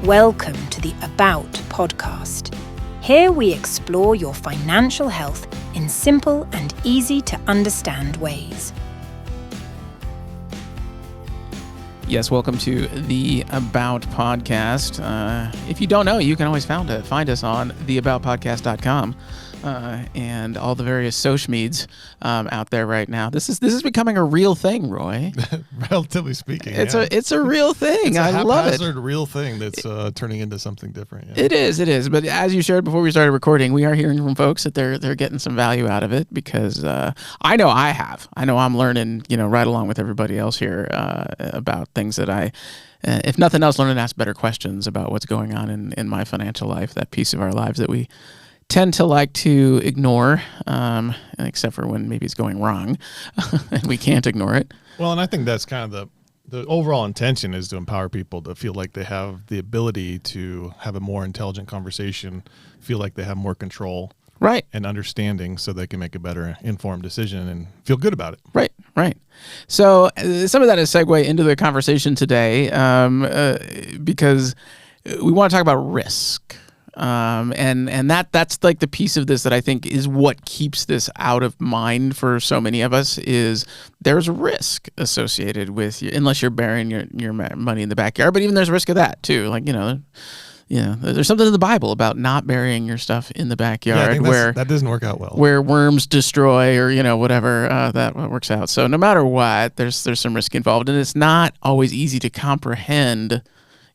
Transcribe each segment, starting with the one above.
Welcome to the About podcast. Here we explore your financial health in simple and easy to understand ways. Yes, welcome to the About podcast. If you don't know, you can always find us on theaboutpodcast.com and all the various social medias out there right now. This is becoming a real thing, Roy. Relatively speaking, it's a real thing. It's I love it. It's a haphazard real thing that's turning into something different. Yeah. It is. But as you shared before we started recording, we are hearing from folks that they're getting some value out of it because I know I have. I know I'm learning, right along with everybody else here about things that I, if nothing else, learn to ask better questions about what's going on in my financial life, that piece of our lives that we tend to like to ignore, except for when maybe it's going wrong and we can't ignore it. Well, and I think that's kind of the overall intention is to empower people to feel like they have the ability to have a more intelligent conversation, feel like they have more control. Right. And understanding so they can make a better informed decision and feel good about it. Right. So some of that is segue into the conversation today because we want to talk about risk. And that's like the piece of this that I think is what keeps this out of mind for so many of us is there's risk associated with you, unless you're burying your money in the backyard. But even there's risk of that too. Like, there's something in the Bible about not burying your stuff in the backyard where that doesn't work out well. Where worms destroy or whatever that works out. So no matter what, there's some risk involved, and it's not always easy to comprehend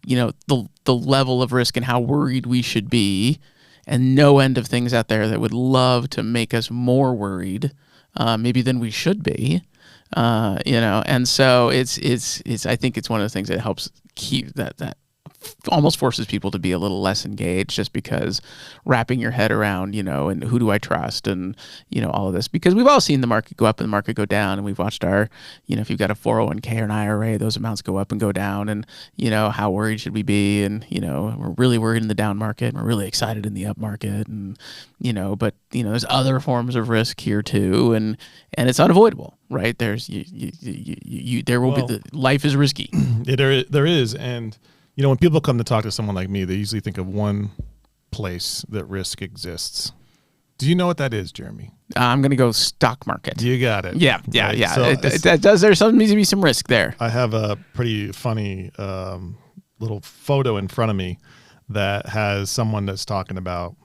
the level of risk and how worried we should be, and no end of things out there that would love to make us more worried maybe than we should be. And so it's I think it's one of the things that helps keep that almost forces people to be a little less engaged, just because wrapping your head around, and who do I trust, and all of this, because we've all seen the market go up and the market go down, and we've watched our, if you've got a 401k or an IRA, those amounts go up and go down, and how worried should we be, and we're really worried in the down market, and we're really excited in the up market, and but there's other forms of risk here too, and it's unavoidable, right? There's there will be life is risky. There is, and when people come to talk to someone like me, they usually think of one place that risk exists. Do you know what that is, Jeremy? I'm going to go stock market. You got it. Yeah. Right? So it does. There needs to be some risk there. I have a pretty funny little photo in front of me that has someone that's talking about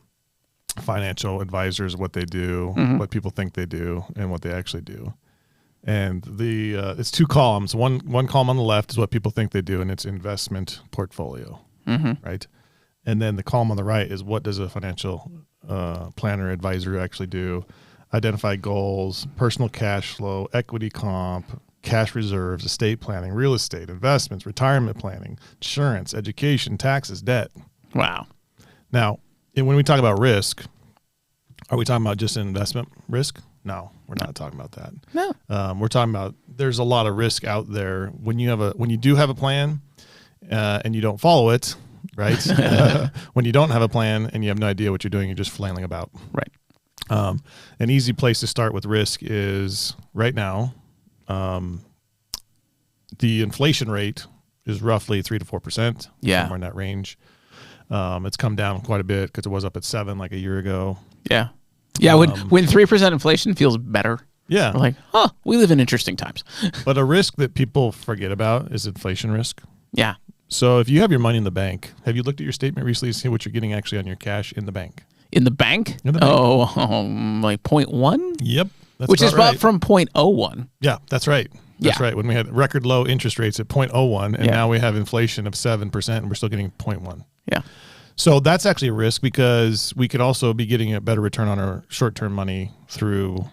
financial advisors, what they do, what people think they do, and what they actually do. And it's two columns. One column on the left is what people think they do, and it's investment portfolio, right? And then the column on the right is what does a financial planner advisor actually do? Identify goals, personal cash flow, equity comp, cash reserves, estate planning, real estate, investments, retirement planning, insurance, education, taxes, debt. Wow. Now, when we talk about risk, are we talking about just investment risk? No, we're not talking about that. No. We're talking about there's a lot of risk out there when you do have a plan and you don't follow it, right? When you don't have a plan and you have no idea what you're doing, you're just flailing about. Right. An easy place to start with risk is right now, the inflation rate is roughly 3 to 4%. Yeah. Somewhere in that range. It's come down quite a bit because it was up at 7 like a year ago. Yeah. Yeah, when 3% inflation feels better. Yeah. We're like, we live in interesting times. But a risk that people forget about is inflation risk. Yeah. So if you have your money in the bank, have you looked at your statement recently to see what you're getting actually on your cash in the bank? In the bank? In the bank. Like 0.1? Yep. That's which is right. up from 0.01. Yeah, that's right. That's right. When we had record low interest rates at 0.01 and now we have inflation of 7% and we're still getting 0.1. Yeah. So that's actually a risk because we could also be getting a better return on our short-term money through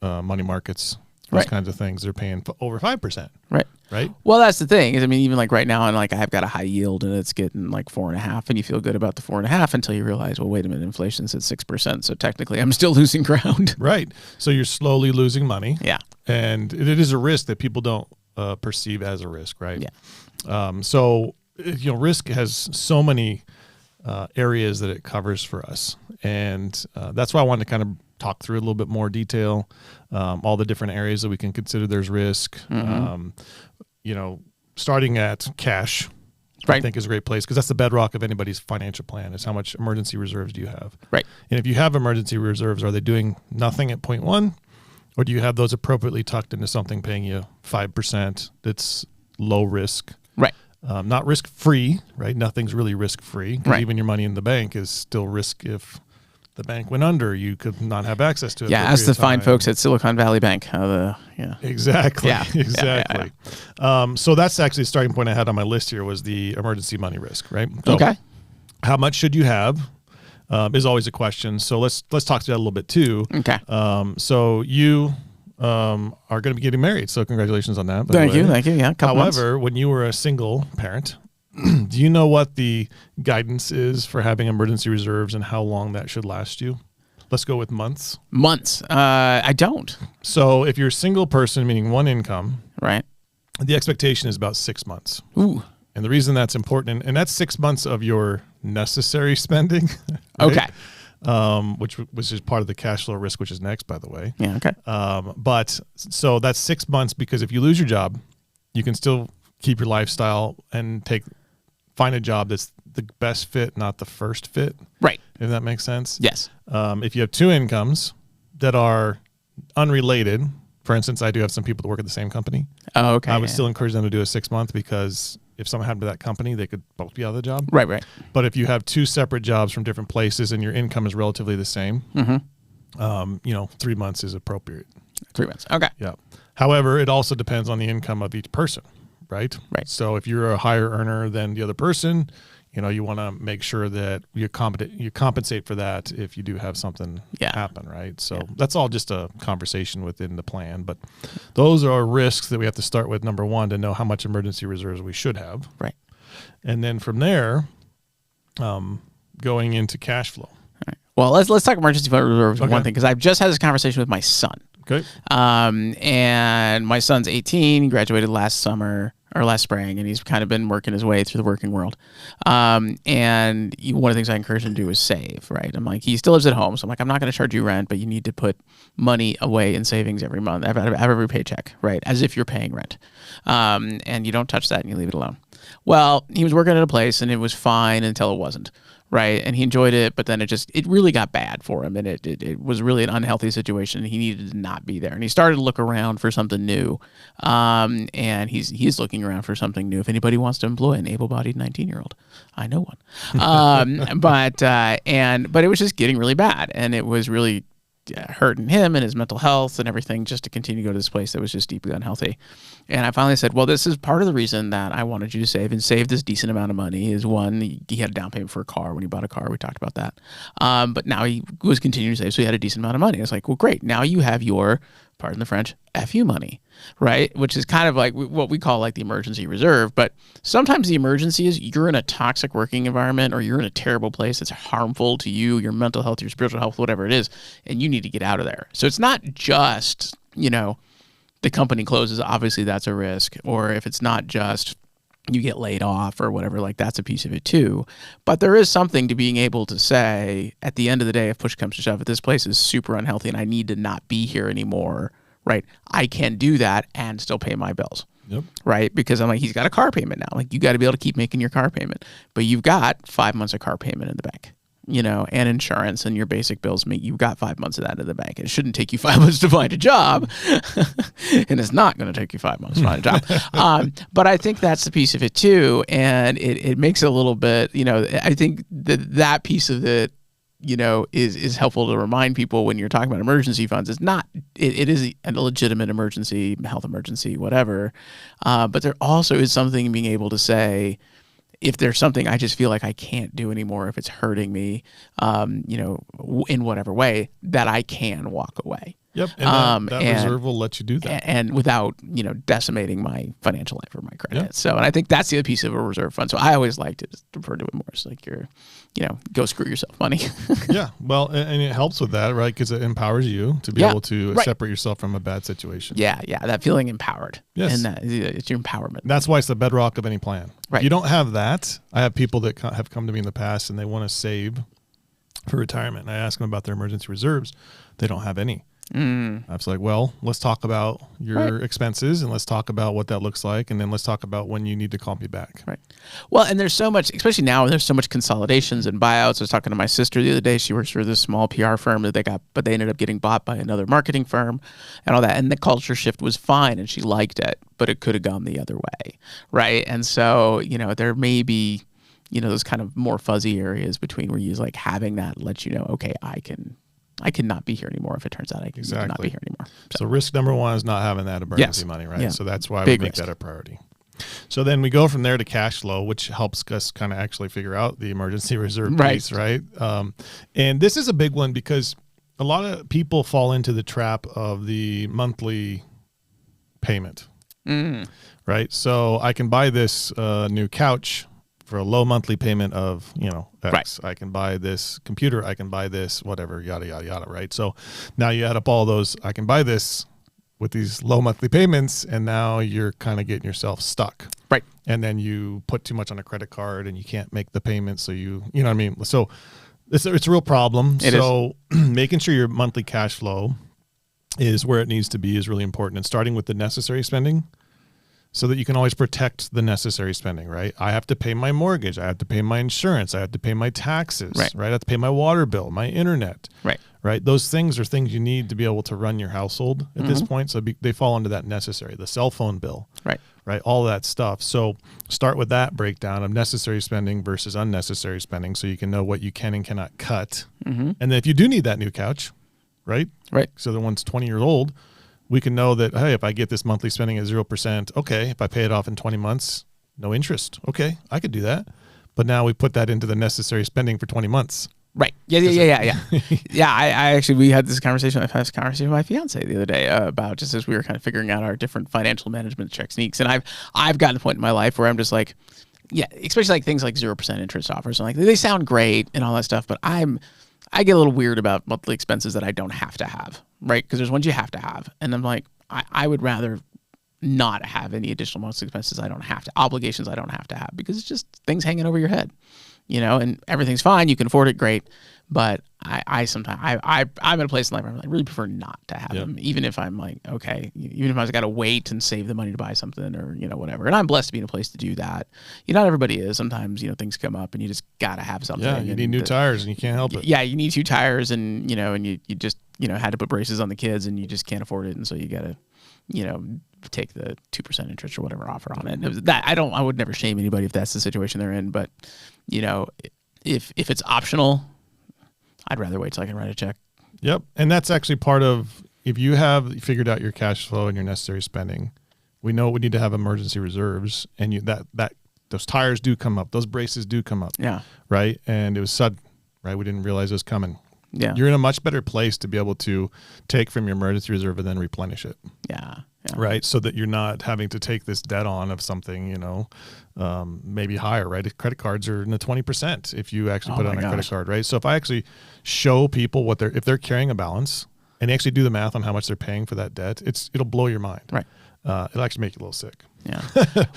money markets, those kinds of things. They're paying over 5%. Right. Well, that's the thing. Is even like right now, and like I've got a high yield, and it's getting like 4.5, and you feel good about the 4.5 until you realize, well, wait a minute, inflation's at 6%, so technically I'm still losing ground. Right. So you're slowly losing money. Yeah. And it is a risk that people don't perceive as a risk, right? Yeah. So risk has so many areas that it covers for us, and that's why I wanted to kind of talk through a little bit more detail, all the different areas that we can consider there's risk. Starting at cash. Right. I think is a great place, because that's the bedrock of anybody's financial plan, is how much emergency reserves do you have. Right. And if you have emergency reserves, are they doing nothing at point one? Or do you have those appropriately tucked into something paying you 5% that's low risk? Right. Not risk free, right? Nothing's really risk free. Right. Even your money in the bank is still risk. If the bank went under, you could not have access to it. Yeah, as the fine folks at Silicon Valley Bank. Exactly. Yeah. Exactly. So that's actually the starting point I had on my list here, was the emergency money risk, right? So Okay. how much should you have is always a question. So let's talk to that a little bit too. Okay. So you are going to be getting married. So congratulations on that. Thank you. Yeah. However, when you were a single parent, do you know what the guidance is for having emergency reserves and how long that should last you? Let's go with months. Months. I don't. So if you're a single person, meaning one income, Right. the expectation is about 6 months. Ooh. And the reason that's important, and that's 6 months of your necessary spending. Right? Okay. Which is part of the cash flow risk, which is next, by the way. Yeah. Okay. But so that's 6 months, because if you lose your job, you can still keep your lifestyle and find a job that's the best fit, not the first fit. Right. If that makes sense. Yes. If you have two incomes that are unrelated, for instance, I do have some people that work at the same company. Oh, okay. I would still encourage them to do a 6 month, because if something happened to that company, they could both be out of the job. Right. But if you have two separate jobs from different places and your income is relatively the same, 3 months is appropriate. 3 months. Okay. Yeah. However, it also depends on the income of each person, right? Right. So if you're a higher earner than the other person, you want to make sure that you compensate for that if you do have something happen, right? So that's all just a conversation within the plan. But those are risks that we have to start with, number one, to know how much emergency reserves we should have. Right. And then from there, going into cash flow. All right. Well, let's talk emergency fund reserves. Okay. One thing, because I've just had this conversation with my son. Okay. And my son's 18. He graduated last spring, and he's kind of been working his way through the working world. And one of the things I encourage him to do is save, right? I'm like, he still lives at home. So I'm like, I'm not going to charge you rent, but you need to put money away in savings every month, out of every paycheck, right? As if you're paying rent. And you don't touch that and you leave it alone. Well, he was working at a place and it was fine until it wasn't. Right. And he enjoyed it, but then it really got bad for him. And it was really an unhealthy situation. He needed to not be there. And he started to look around for something new. And he's looking around for something new. If anybody wants to employ an able-bodied 19-year-old, I know one. But it was just getting really bad. And it was really hurting him and his mental health and everything, just to continue to go to this place that was just deeply unhealthy. And I finally said, well, this is part of the reason that I wanted you to save, and save this decent amount of money is, one, he had a down payment for a car when he bought a car. We talked about that. But now he was continuing to save, so he had a decent amount of money. It's like, well, great. Now you have your, pardon the French, FU money, right? Which is kind of like what we call like the emergency reserve. But sometimes the emergency is you're in a toxic working environment, or you're in a terrible place that's harmful to you, your mental health, your spiritual health, whatever it is, and you need to get out of there. So it's not just, the company closes, obviously that's a risk. Or if it's not just you get laid off or whatever, like that's a piece of it too. But there is something to being able to say, at the end of the day, if push comes to shove, if this place is super unhealthy and I need to not be here anymore, right? I can do that and still pay my bills. Yep. Right? Because I'm like, he's got a car payment now. Like, you got to be able to keep making your car payment. But you've got 5 months of car payment in the bank, and insurance and your basic bills. You've got 5 months of that in the bank. It shouldn't take you 5 months to find a job. And it's not going to take you 5 months to find a job. But I think that's the piece of it too. And it makes it a little bit, I think that piece of it, is helpful to remind people when you're talking about emergency funds. It's not, it is a legitimate emergency, health emergency, whatever. But there also is something being able to say, if there's something I just feel like I can't do anymore, if it's hurting me, in whatever way, that I can walk away. Yep. And that reserve will let you do that. And without, decimating my financial life or my credit. Yep. So, and I think that's the other piece of a reserve fund. So I always like to refer to it more as like your, go screw yourself money. Yeah. Well, and it helps with that, right? Because it empowers you to be able to separate yourself from a bad situation. Yeah. That feeling empowered. Yes. And that it's your empowerment. That's why it's the bedrock of any plan. Right. If you don't have that, I have people that have come to me in the past and they want to save for retirement. And I ask them about their emergency reserves. They don't have any. I was like, well, let's talk about your expenses and let's talk about what that looks like. And then let's talk about when you need to call me back. Right. Well, and there's so much, especially now, there's so much consolidations and buyouts. I was talking to my sister the other day. She works for this small PR firm that but they ended up getting bought by another marketing firm and all that. And the culture shift was fine and she liked it, but it could have gone the other way. Right. And so, there may be, those kind of more fuzzy areas between where you like having that lets you know, okay, I cannot be here anymore if it turns out I cannot be here anymore. So risk number one is not having that emergency money, right? Yeah. So that's why Big we make risk. that a priority. So then we go from there to cash flow, which helps us kind of actually figure out the emergency reserve piece, right? And this is a big one because a lot of people fall into the trap of the monthly payment, right? So I can buy this new couch for a low monthly payment of, X. I can buy this computer. I can buy this, whatever, yada, yada, yada, right? So now you add up all those, I can buy this with these low monthly payments, and now you're kind of getting yourself stuck. Right. And then you put too much on a credit card and you can't make the payment. So you know what I mean? So it's a real problem. So making sure your monthly cash flow is where it needs to be is really important. And starting with the necessary spending, so that you can always protect the necessary spending, right? I have to pay my mortgage. I have to pay my insurance. I have to pay my taxes, right? I have to pay my water bill, my internet, right? Those things are things you need to be able to run your household at this point. So they fall into that necessary, the cell phone bill, right? All that stuff. So start with that breakdown of necessary spending versus unnecessary spending so you can know what you can and cannot cut. And then if you do need that new couch, right? So the one's 20 years old, we can know that, hey, if I get this monthly spending at 0%, okay, if I pay it off in 20 months, no interest. Okay, I could do that. But now we put that into the necessary spending for 20 months. Right. Yeah. Yeah. I actually, we had this conversation. I had this conversation with my fiance the other day about just as we were kind of figuring out our different financial management techniques. And I've gotten to the point in my life where I'm just like, yeah, especially like things like 0% interest offers. And like, they sound great and all that stuff, but I get a little weird about monthly expenses that I don't have to have, right? Because there's ones you have to have. And I'm like, I would rather not have any additional monthly expenses I don't have to, obligations I don't have to have, because it's just things hanging over your head, and everything's fine. You can afford it, great. But I sometimes, I'm in a place in life where I really prefer not to have them, even if I'm like, okay, even if I've got to wait and save the money to buy something or, whatever. And I'm blessed to be in a place to do that. Not everybody is. Sometimes, things come up and you just got to have something. Yeah, you need new tires and you can't help it. Yeah, you need 2 tires and, and you just, had to put braces on the kids and you just can't afford it. And so you got to, take the 2% interest or whatever offer on it. And it was that I would never shame anybody if that's the situation they're in. But, if it's optional, I'd rather wait till I can write a check. Yep. And that's actually part of, if you have figured out your cash flow and your necessary spending, we know we need to have emergency reserves, and those tires do come up. Those braces do come up. Yeah. Right. And it was sudden, right? We didn't realize it was coming. Yeah. You're in a much better place to be able to take from your emergency reserve and then replenish it. Yeah. Right. So that you're not having to take this debt on of something, maybe higher, right? Credit cards are in the 20% if you actually put it on a credit card, right? So if I actually show people if they're carrying a balance and actually do the math on how much they're paying for that debt, it'll blow your mind. Right. It'll actually make you a little sick. Yeah.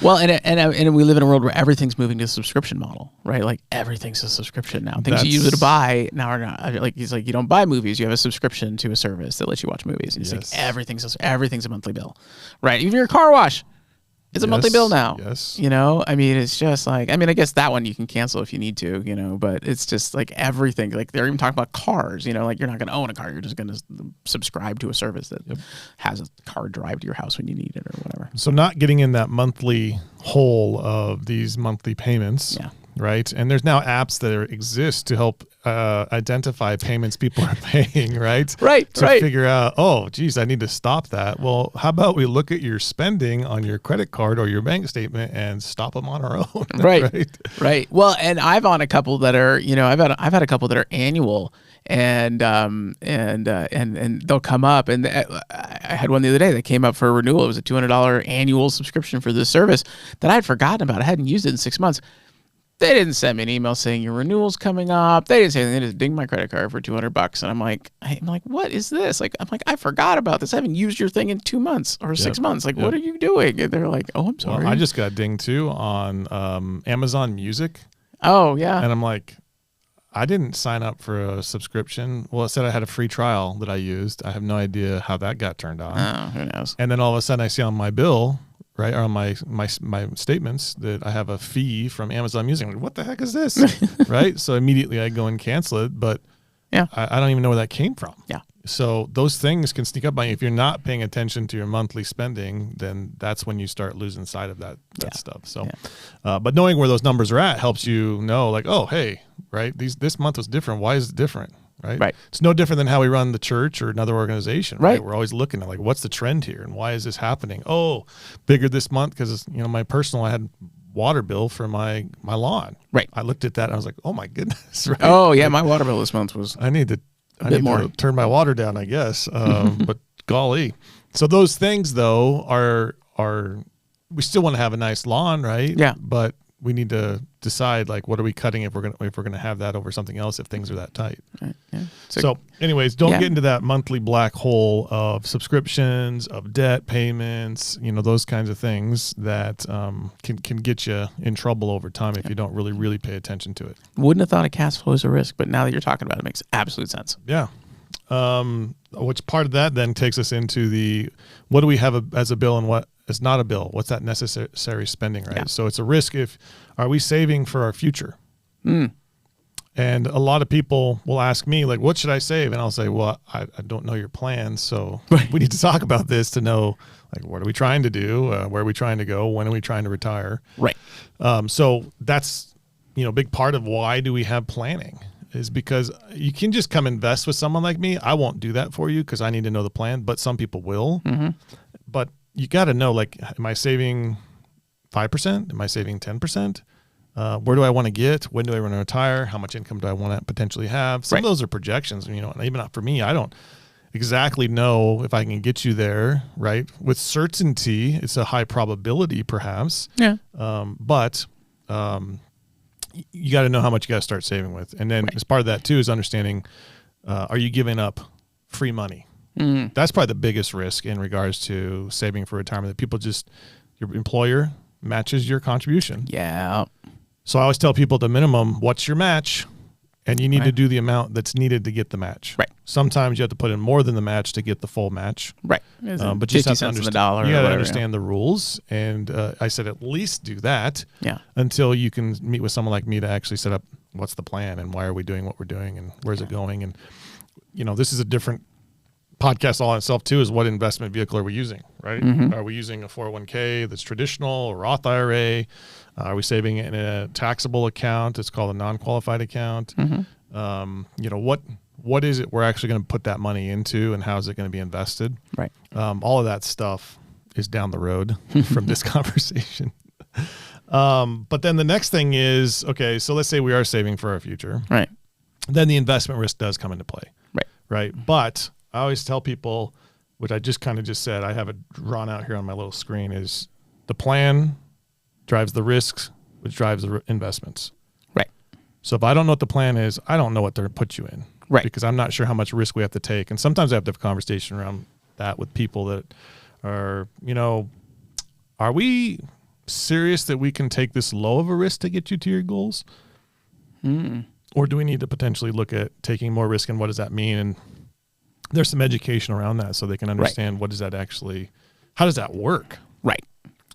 Well, and we live in a world where everything's moving to a subscription model, right? Like everything's a subscription now. Things you use to buy now are not. Like he's like, you don't buy movies, you have a subscription to a service that lets you watch movies. And he's like, everything's a monthly bill, right? Even your car wash. It's a monthly bill now. Yes. It's just like, I guess that one you can cancel if you need to, but it's just like everything. Like they're even talking about cars, like you're not going to own a car. You're just going to subscribe to a service that has a car drive to your house when you need it or whatever. So not getting in that monthly hole of these monthly payments. Yeah. Right. And there's now apps that exist to help identify payments people are paying, right? Right. To figure out, oh, geez, I need to stop that. Well, how about we look at your spending on your credit card or your bank statement and stop them on our own? Right. Well, and I've on a couple that are, I've had a couple that are annual and they'll come up. And I had one the other day that came up for a renewal. It was a $200 annual subscription for this service that I had forgotten about. I hadn't used it in 6 months. They didn't send me an email saying your renewal's coming up. They didn't say anything. They just dinged my credit card for $200. And I'm like, what is this? I forgot about this. I haven't used your thing in 2 months or 6 months. What are you doing? And they're like, oh, I'm sorry. Well, I just got dinged too on Amazon Music. Oh, yeah. And I'm like, I didn't sign up for a subscription. Well, it said I had a free trial that I used. I have no idea how that got turned on. Oh, who knows? And then all of a sudden I see on my bill, right, or on my statements that I have a fee from Amazon Music. I'm like, what the heck is this? Right? So immediately I go and cancel it, but Yeah. I don't even know where that came from. Yeah. So those things can sneak up on you. If you're not paying attention to your monthly spending, then that's when you start losing sight of that stuff. So, but knowing where those numbers are at helps you know, like, oh, hey, right, this month was different. Why is it different? Right. It's no different than how we run the church or another organization. Right. We're always looking at like, what's the trend here and why is this happening? Oh, bigger this month because my personal, I had water bill for my lawn. Right. I looked at that and I was like, oh my goodness. Right? Oh yeah, my water bill this month was. I need to turn my water down, I guess. But golly, so those things though are we still want to have a nice lawn, right? Yeah. But we need to decide like what are we cutting if we're gonna have that over something else if things are that tight. Right. Yeah. So anyways, don't get into that monthly black hole of subscriptions, of debt payments, those kinds of things that can get you in trouble over time if you don't really pay attention to it. Wouldn't have thought of cash flow as a risk, but now that you're talking about it, it makes absolute sense. Yeah. Which part of that then takes us into the what do we have as a bill and what is not a bill? What's that necessary spending, right? Yeah. So it's a risk are we saving for our future? And a lot of people will ask me, like, what should I save? And I'll say, well, I don't know your plans. So we need to talk about this to know, like, what are we trying to do? Where are we trying to go? When are we trying to retire? Right. So that's, a big part of why do we have planning is because you can just come invest with someone like me. I won't do that for you because I need to know the plan, but some people will. Mm-hmm. But you got to know, like, am I saving 5%? Am I saving 10%? Where do I want to get? When do I want to retire? How much income do I want to potentially have? Some of those are projections, and even not for me. I don't exactly know if I can get you there, right? With certainty, it's a high probability perhaps. Yeah. But you got to know how much you got to start saving with. And then as part of that too is understanding, are you giving up free money? Mm. That's probably the biggest risk in regards to saving for retirement, that people your employer matches your contribution. Yeah. So I always tell people the minimum, what's your match? And you need to do the amount that's needed to get the match. Right. Sometimes you have to put in more than the match to get the full match. Right. But you have to understand, you got to understand the rules. And I said at least do that until you can meet with someone like me to actually set up what's the plan and why are we doing what we're doing and where's it going. And, this is a different podcast all in itself too, is what investment vehicle are we using, right? Mm-hmm. Are we using a 401k that's traditional, a Roth IRA? Are we saving it in a taxable account? It's called a non-qualified account. Mm-hmm. What is it we're actually going to put that money into, and how is it going to be invested? Right. All of that stuff is down the road from this conversation. But then the next thing is, okay, so let's say we are saving for our future. Right. Then the investment risk does come into play. Right. Right. But I always tell people, which I just said, I have it drawn out here on my little screen, is the plan drives the risks, which drives the investments. Right. So if I don't know what the plan is, I don't know what to put you in. Right. Because I'm not sure how much risk we have to take. And sometimes I have to have a conversation around that with people that are, are we serious that we can take this low of a risk to get you to your goals? Or do we need to potentially look at taking more risk, and what does that mean? And there's some education around that so they can understand what does that actually, how does that work? Right.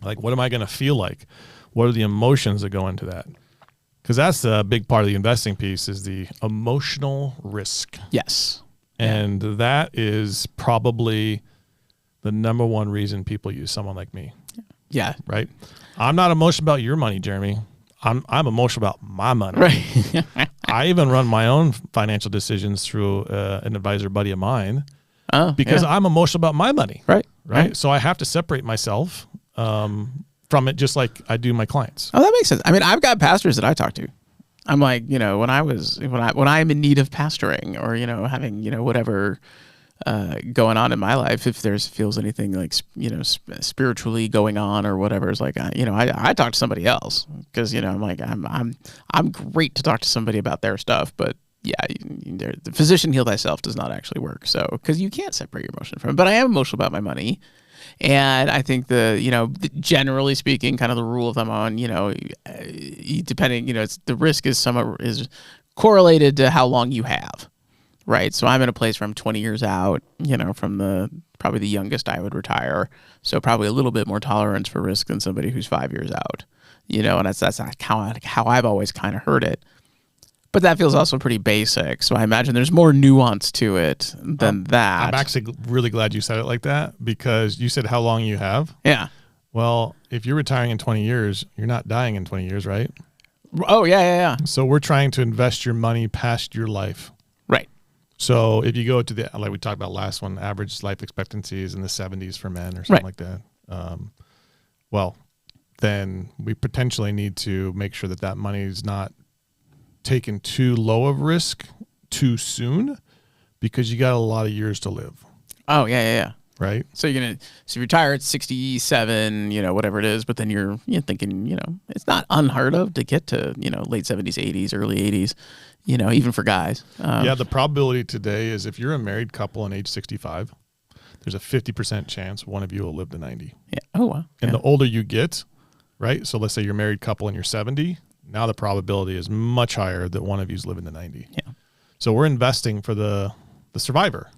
Like, what am I going to feel like? What are the emotions that go into that? Because that's a big part of the investing piece, is the emotional risk. Yes. And that is probably the number one reason people use someone like me. Yeah. Right? I'm not emotional about your money, Jeremy. I'm emotional about my money. Right. I even run my own financial decisions through an advisor buddy of mine because I'm emotional about my money. Right. So I have to separate myself from it, just like I do my clients. Oh, that makes sense. I mean, I've got pastors that I talk to. I'm like, when I'm in need of pastoring, or having whatever going on in my life, if feels anything like spiritually going on or whatever, it's like I talk to somebody else, because I'm like I'm great to talk to somebody about their stuff, but the physician heal thyself does not actually work. So, because you can't separate your emotion from it. But I am emotional about my money. And I think generally speaking, kind of the rule of thumb on, depending, it's the risk is correlated to how long you have, right? So I'm in a place where I'm 20 years out, from probably the youngest I would retire. So probably a little bit more tolerance for risk than somebody who's 5 years out, and that's how I've always kind of heard it. But that feels also pretty basic. So I imagine there's more nuance to it than that. I'm actually really glad you said it like that, because you said how long you have. Yeah. Well, if you're retiring in 20 years, you're not dying in 20 years, right? Oh, yeah. So we're trying to invest your money past your life. Right. So if you go to like we talked about last one, average life expectancy is in the 70s for men or something like that. Well, then we potentially need to make sure that money is not taken too low of risk too soon, because you got a lot of years to live. Oh, yeah. Right. So you retire at 67, whatever it is, but then you're thinking, it's not unheard of to get to, late 70s, 80s, early 80s, even for guys. The probability today is if you're a married couple and age 65, there's a 50% chance one of you will live to 90. Yeah. Oh, wow. And the older you get, right? So let's say you're a married couple and you're 70, now the probability is much higher that one of you's living to 90. Yeah. So we're investing for the survivor.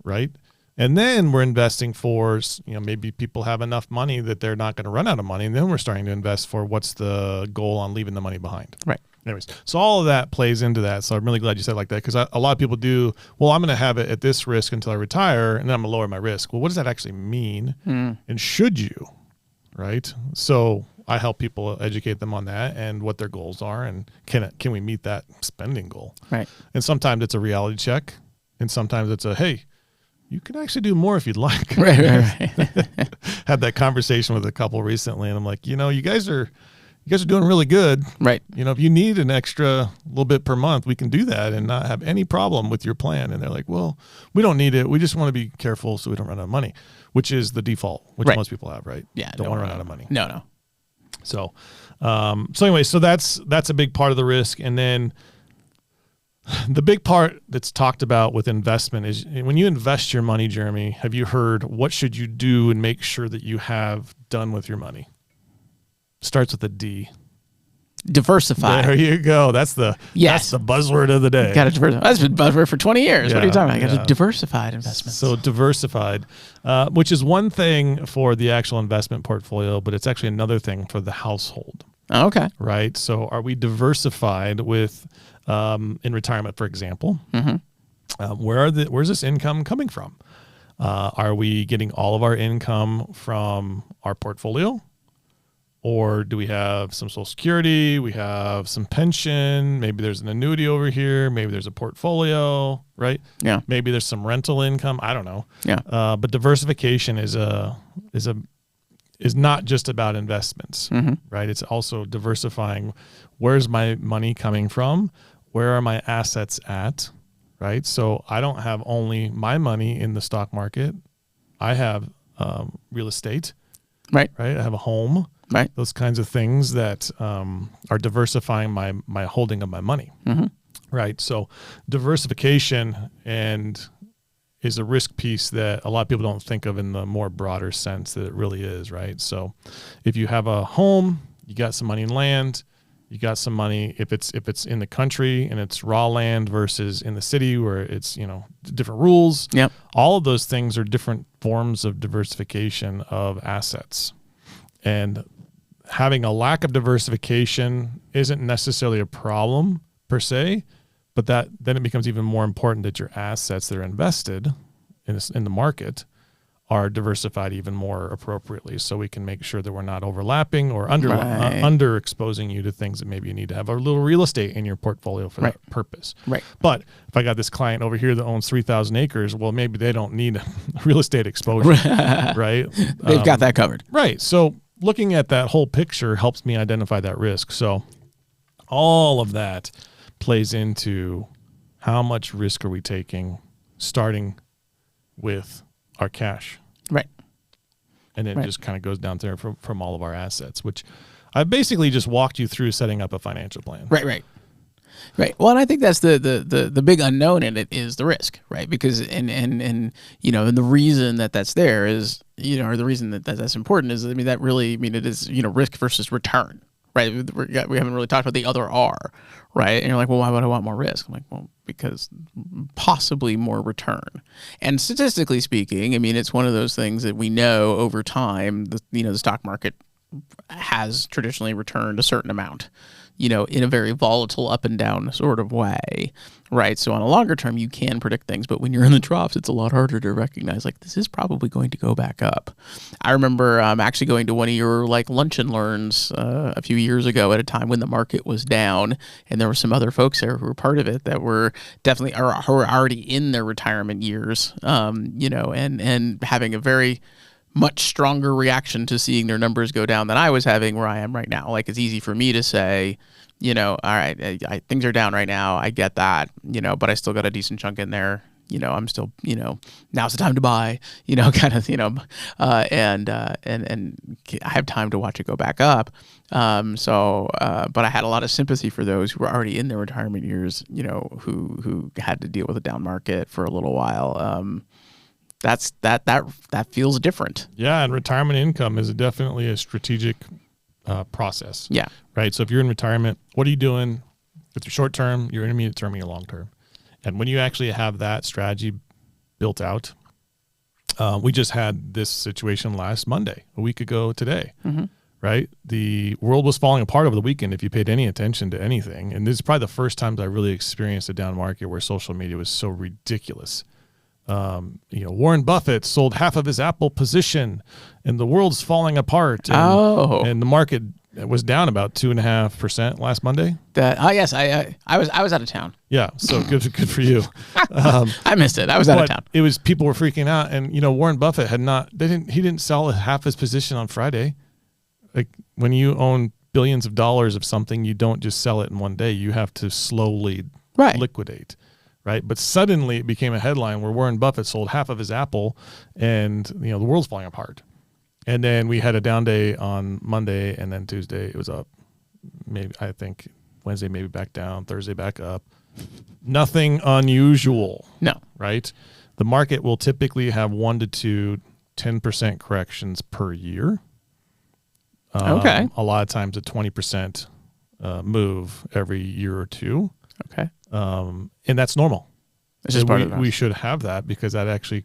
Right. And then we're investing for, maybe people have enough money that they're not going to run out of money. And then we're starting to invest for what's the goal on leaving the money behind. Right. Anyways, so all of that plays into that. So I'm really glad you said it like that, because a lot of people do, well, I'm going to have it at this risk until I retire, and then I'm going to lower my risk. Well, what does that actually mean? And should you? Right. So I help people educate them on that and what their goals are, and can we meet that spending goal? Right. And sometimes it's a reality check, and sometimes it's a, hey, you can actually do more if you'd like. Right. Had that conversation with a couple recently, and I'm like, you guys are doing really good. Right. If you need an extra little bit per month, we can do that and not have any problem with your plan. And they're like, well, we don't need it. We just want to be careful so we don't run out of money, which is the default, which most people have, right? Yeah. Don't want to run out of money. No. So anyway, so that's a big part of the risk. And then the big part that's talked about with investment is when you invest your money, Jeremy, have you heard what should you do and make sure that you have done with your money? Starts with a D. Diversify. There you go. That's the buzzword of the day. Got to diversify. That's been buzzword for 20 years. What are you talking about? I got to diversified investments. So diversified, which is one thing for the actual investment portfolio, but it's actually another thing for the household. Oh, okay. Right. So are we diversified with in retirement, for example? Where's this income coming from? Are we getting all of our income from our portfolio? Or do we have some Social Security? We have some pension. Maybe there's an annuity over here. Maybe there's a portfolio, right? Yeah. Maybe there's some rental income. I don't know. Yeah. But diversification is not just about investments, right? It's also diversifying. Where's my money coming from? Where are my assets at? Right. So I don't have only my money in the stock market. I have real estate. Right. I have a home. Right. Those kinds of things that are diversifying my holding of my money. Right. So diversification is a risk piece that a lot of people don't think of in the more broader sense that it really is. Right. So if you have a home, you got some money in land, you got some money if it's in the country and it's raw land versus in the city where it's, different rules. Yep. All of those things are different forms of diversification of assets. And having a lack of diversification isn't necessarily a problem per se, but then it becomes even more important that your assets that are invested in the market are diversified even more appropriately, so we can make sure that we're not overlapping or underexposing you to things that maybe you need to have a little real estate in your portfolio for that purpose. Right. But if I got this client over here that owns 3,000 acres, well, maybe they don't need real estate exposure, right? They've got that covered. Right. So looking at that whole picture helps me identify that risk. So all of that plays into how much risk are we taking, starting with our cash. Right. And it just kind of goes down there from all of our assets, which I've basically just walked you through setting up a financial plan. Right. Well, and I think that's the big unknown in it is the risk, right? Because and the reason that's there is, or the reason that's important is, it is, risk versus return, right? We haven't really talked about the other R, right? And you're like, well, why would I want more risk? I'm like, well, because possibly more return. And statistically speaking, I mean, it's one of those things that we know over time, the stock market has traditionally returned a certain amount, in a very volatile up and down sort of way, right? So on a longer term, you can predict things, but when you're in the troughs, it's a lot harder to recognize, like, this is probably going to go back up. I remember actually going to one of your lunch and learns a few years ago at a time when the market was down, and there were some other folks there who were part of it that were definitely who were already in their retirement years, and having a very much stronger reaction to seeing their numbers go down than I was having where I am right now. Like, it's easy for me to say, all right, things are down right now. I get that, but I still got a decent chunk in there. I'm still, now's the time to buy, kind of, and I have time to watch it go back up. But I had a lot of sympathy for those who were already in their retirement years, who had to deal with a down market for a little while. That feels different. Yeah, and retirement income is definitely a strategic process. Yeah. Right. So if you're in retirement, what are you doing with your short term, your intermediate term, and your long term? And when you actually have that strategy built out, we just had this situation last Monday, a week ago today. Mm-hmm. Right. The world was falling apart over the weekend if you paid any attention to anything. And this is probably the first time I really experienced a down market where social media was so ridiculous. Warren Buffett sold half of his Apple position and the world's falling apart. And the market was down about 2.5% last Monday. Yes, I was out of town. Yeah. So good for you. I missed it. I was out of town. It was, people were freaking out. And, Warren Buffett he didn't sell half his position on Friday. Like, when you own billions of dollars of something, you don't just sell it in one day. You have to slowly liquidate. Right. But suddenly it became a headline where Warren Buffett sold half of his Apple and, the world's falling apart. And then we had a down day on Monday, and then Tuesday it was up. Maybe, I think Wednesday maybe back down, Thursday back up. Nothing unusual. No. Right. The market will typically have 1 to 2 10% corrections per year. Okay. A lot of times a 20% move every year or two. Okay. And that's normal. It's just part of the process. We should have that, because that actually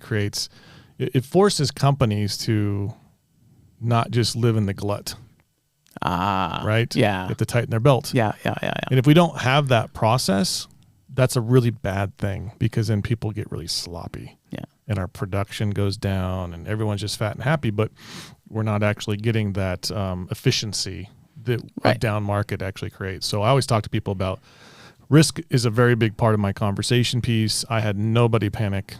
it forces companies to not just live in the glut. Right? Yeah. They have to tighten their belt. Yeah. And if we don't have that process, that's a really bad thing, because then people get really sloppy. Yeah. And our production goes down and everyone's just fat and happy, but we're not actually getting that efficiency that a down market actually creates. So I always talk to people about risk is a very big part of my conversation piece. I had nobody panic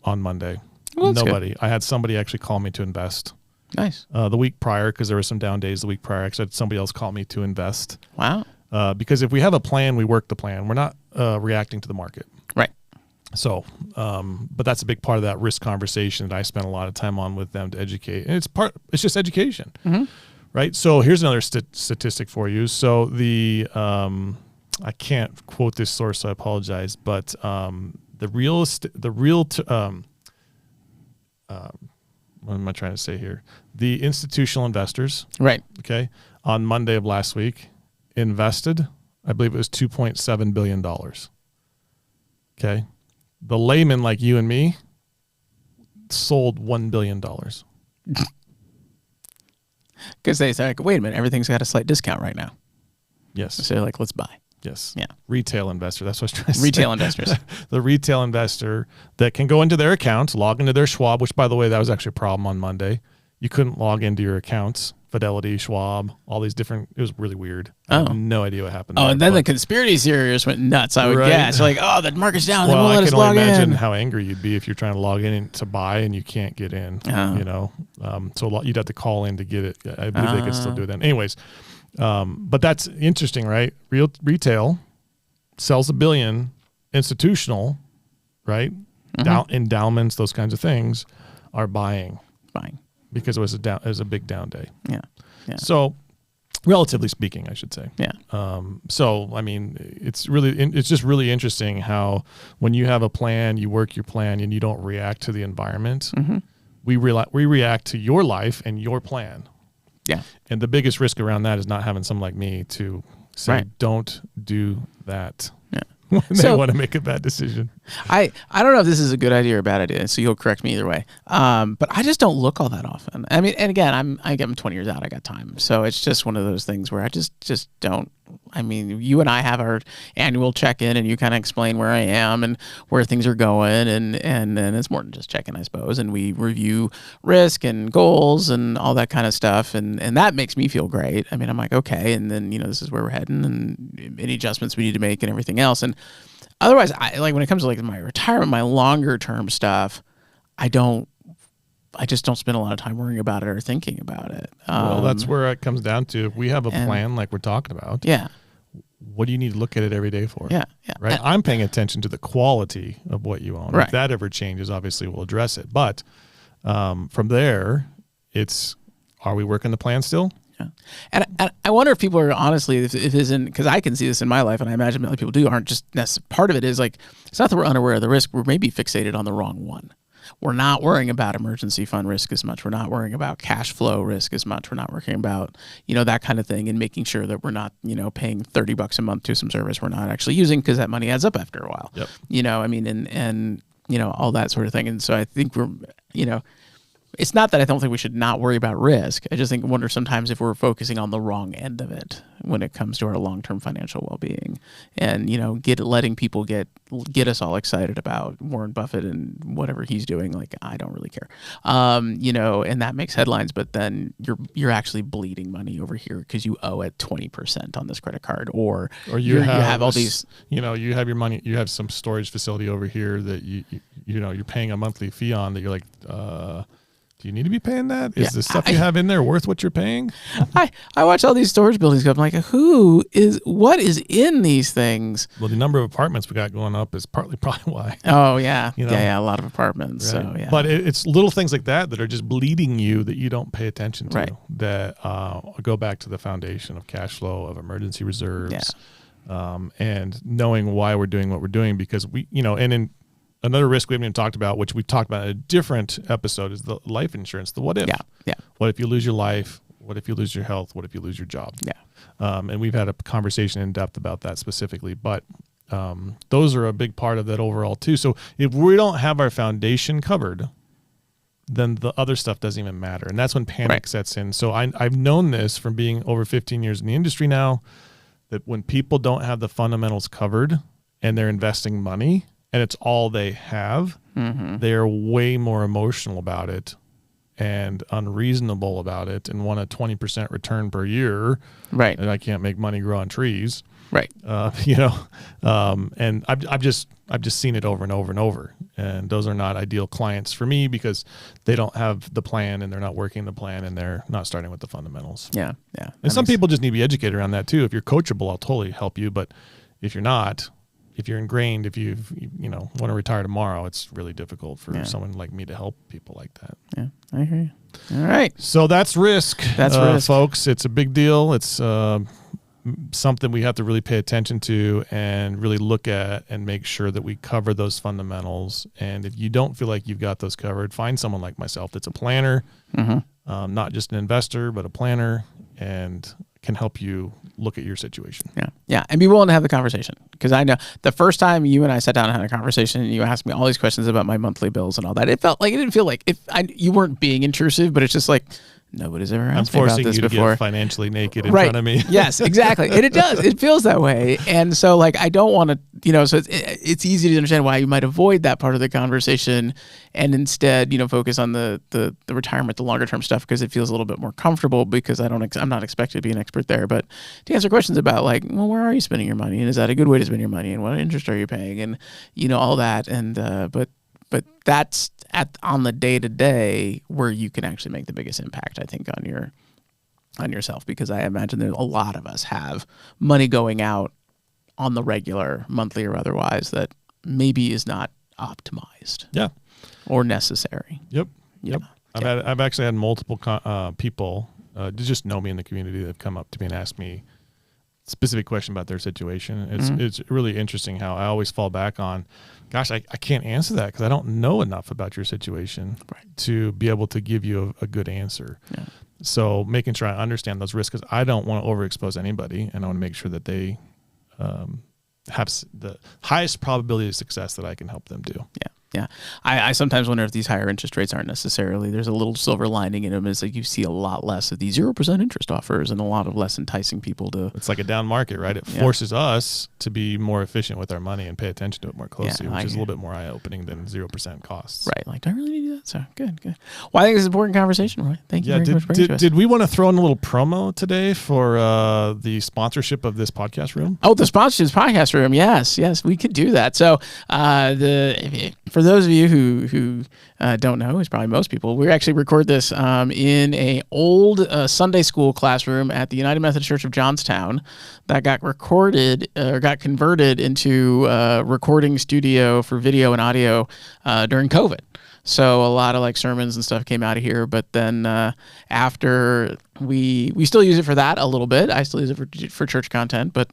on Monday. Well, nobody. Good. I had somebody actually call me to invest. Nice. The week prior, because there were some down days the week prior. Actually, I had somebody else call me to invest. Wow. Because if we have a plan, we work the plan. We're not reacting to the market. Right. So, but that's a big part of that risk conversation that I spent a lot of time on with them to educate. And it's just education. Mm-hmm. Right. So here's another statistic for you. So I can't quote this source, so I apologize, but what am I trying to say here? The institutional investors, right? Okay, on Monday of last week, invested, I believe it was $2.7 billion. Okay, the layman like you and me sold $1 billion. Because they say, wait a minute, everything's got a slight discount right now. Yes. So they're like, let's buy. Yes. Yeah. Retail investor. That's what I was trying to say. Retail investors. The retail investor that can go into their accounts, log into their Schwab, which, by the way, that was actually a problem on Monday. You couldn't log into your accounts. Fidelity, Schwab, all these different. It was really weird. I have no idea what happened. Oh, and then the conspiracy theorists went nuts. I would guess. Like, the market's down. Well, they won't let us log in. I can only imagine how angry you'd be if you're trying to log in to buy and you can't get in. So you'd have to call in to get it. I believe they could still do it then. Anyways, but that's interesting, right? Retail sells $1 billion. Institutional, right? Mm-hmm. Endowments, those kinds of things, are buying. Because it was a big down day. Yeah. So, relatively speaking, I should say. Yeah. So, I mean, it's just really interesting how when you have a plan, you work your plan, and you don't react to the environment. Mm-hmm. We react to your life and your plan. Yeah. And the biggest risk around that is not having someone like me to say, Right. don't do that. Yeah. When they So- want to make a bad decision. I don't know if this is a good idea or a bad idea, so you'll correct me either way. But I just don't look all that often. I mean, and again, I'm 20 years out. I got time, so it's just one of those things where I just don't. I mean, you and I have our annual check-in, and you kind of explain where I am and where things are going, and it's more than just check-in, I suppose. And we review risk and goals and all that kind of stuff, and that makes me feel great. I mean, I'm like, okay, and then this is where we're heading, and any adjustments we need to make, and everything else. And otherwise, when it comes to like my retirement, my longer term stuff, I just don't spend a lot of time worrying about it or thinking about it. Well, that's where it comes down to. If we have a plan like we're talking about, yeah. What do you need to look at it every day for? Yeah. Right. I'm paying attention to the quality of what you own. Right. If that ever changes, obviously we'll address it. But from there, are we working the plan still? Yeah. And I wonder if people are honestly, if it isn't, because I can see this in my life, and I imagine many people do, aren't just part of it is like, it's not that we're unaware of the risk, we're maybe fixated on the wrong one. We're not worrying about emergency fund risk as much. We're not worrying about cash flow risk as much. We're not worrying about, that kind of thing, and making sure that we're not, paying $30 a month to some service we're not actually using, because that money adds up after a while. Yep. And all that sort of thing. And so I think we're, it's not that I don't think we should not worry about risk. I just wonder sometimes if we're focusing on the wrong end of it when it comes to our long-term financial well-being, and letting people get us all excited about Warren Buffett and whatever he's doing. Like, I don't really care, and that makes headlines. But then you're actually bleeding money over here because you owe at 20% on this credit card, or you have all these. You have your money. You have some storage facility over here that you're paying a monthly fee on. That you're like. Do you need to be paying that? Is the stuff you have in there worth what you're paying? I watch all these storage buildings go up. I'm like, what is in these things? Well, the number of apartments we got going up is probably why. Oh, yeah. A lot of apartments. Right. So, yeah. But it's little things like that are just bleeding you that you don't pay attention to. Right. That go back to the foundation of cash flow, of emergency reserves, and knowing why we're doing what we're doing, because and in another risk we haven't even talked about, which we've talked about in a different episode, is the life insurance, the what if. Yeah. What if you lose your life? What if you lose your health? What if you lose your job? Yeah. And we've had a conversation in depth about that specifically. But those are a big part of that overall too. So if we don't have our foundation covered, then the other stuff doesn't even matter. And that's when panic sets in. So I've known this from being over 15 years in the industry now, that when people don't have the fundamentals covered and they're investing money, and it's all they have, they're way more emotional about it and unreasonable about it, and want a 20% return per year. Right. And I can't make money grow on trees. Right. And I've just seen it over and over and over. And those are not ideal clients for me, because they don't have the plan, and they're not working the plan, and they're not starting with the fundamentals. Yeah. Yeah. And some people just need to be educated around that too. If you're coachable, I'll totally help you. But if you're not, if you're ingrained, if you want to retire tomorrow, it's really difficult for someone like me to help people like that. Yeah, I hear you. All right. So that's risk. That's risk, folks. It's a big deal. It's something we have to really pay attention to and really look at, and make sure that we cover those fundamentals. And if you don't feel like you've got those covered, find someone like myself that's a planner, not just an investor, but a planner, and can help you look at your situation. Yeah. And be willing to have the conversation. Because I know the first time you and I sat down and had a conversation, and you asked me all these questions about my monthly bills and all that, it didn't feel like you weren't being intrusive, but it's just like, nobody's ever asked me about this before. I'm forcing you to get financially naked in front of me. Yes, exactly. And it does. It feels that way. And so I don't want to, so it's easy to understand why you might avoid that part of the conversation, and instead, focus on the retirement, the longer term stuff, because it feels a little bit more comfortable, because I'm not expected to be an expert there. But to answer questions about where are you spending your money? And is that a good way to spend your money? And what interest are you paying? And, all that. And, but that's on the day-to-day where you can actually make the biggest impact, I think, on yourself, because I imagine that a lot of us have money going out on the regular, monthly or otherwise, that maybe is not optimized. Yeah. Or necessary. Yep. I've actually had multiple people just know me in the community that have come up to me and asked me specific question about their situation. It's really interesting how I always fall back on, gosh, I can't answer that because I don't know enough about your situation to be able to give you a good answer. So making sure I understand those risks, because I don't want to overexpose anybody, and I want to make sure that they have the highest probability of success that I can help them do. Yeah. I sometimes wonder if these higher interest rates aren't necessarily, there's a little silver lining in them. It's like you see a lot less of these 0% interest offers and a lot of less enticing people to. It's like a down market, right? It forces us to be more efficient with our money and pay attention to it more closely, which is a little bit more eye-opening than 0% costs. Right. Like, do I really need to do that? So good. Well, I think this is an important conversation, Roy. Thank you very much for bringing it to us. Did we want to throw in a little promo today for the sponsorship of this podcast room? Oh, the sponsorship of this podcast room. Yes, we could do that. So for those of you who don't know, it's probably most people, we actually record this in a old Sunday school classroom at the United Methodist Church of Johnstown that got converted into a recording studio for video and audio during COVID. So a lot of like sermons and stuff came out of here, but then after we still use it for that a little bit. I still use it for church content, but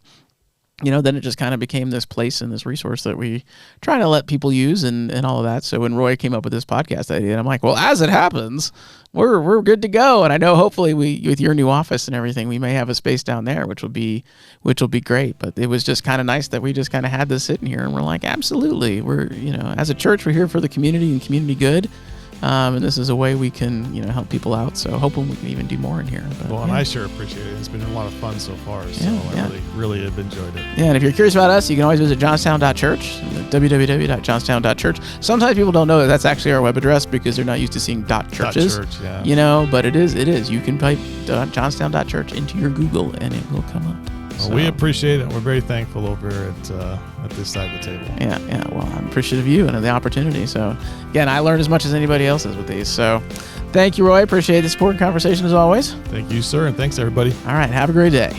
then it just kind of became this place and this resource that we try to let people use and all of that. So when Roy came up with this podcast idea, I'm like, well, as it happens, we're good to go. And I know hopefully with your new office and everything, we may have a space down there, which will be great. But it was just kind of nice that we just kind of had this sitting here and we're like, absolutely. We're, as a church, we're here for the community and community good. And this is a way we can, help people out. So hoping we can even do more in here. But, and I sure appreciate it. It's been a lot of fun so far. So I really have enjoyed it. Yeah, and if you're curious about us, you can always visit johnstown.church, www.johnstown.church. Sometimes people don't know that that's actually our web address because they're not used to seeing .churches. .church, yeah. But it is. You can type johnstown.church into your Google and it will come up. Well, we appreciate it. We're very thankful over at this side of the table. Yeah. Well, I'm appreciative of you and of the opportunity. So, again, I learned as much as anybody else is with these. So, thank you, Roy. Appreciate the support and conversation as always. Thank you, sir, and thanks, everybody. All right. Have a great day.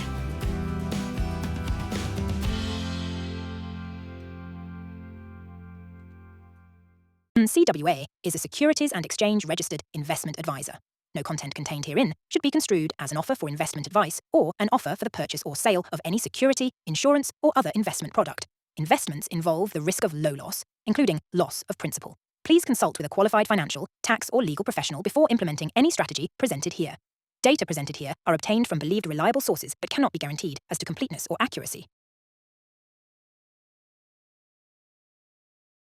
CWA is a Securities and Exchange Registered Investment Advisor. No content contained herein should be construed as an offer for investment advice or an offer for the purchase or sale of any security, insurance, or other investment product. Investments involve the risk of low loss, including loss of principal. Please consult with a qualified financial, tax, or legal professional before implementing any strategy presented here. Data presented here are obtained from believed reliable sources but cannot be guaranteed as to completeness or accuracy.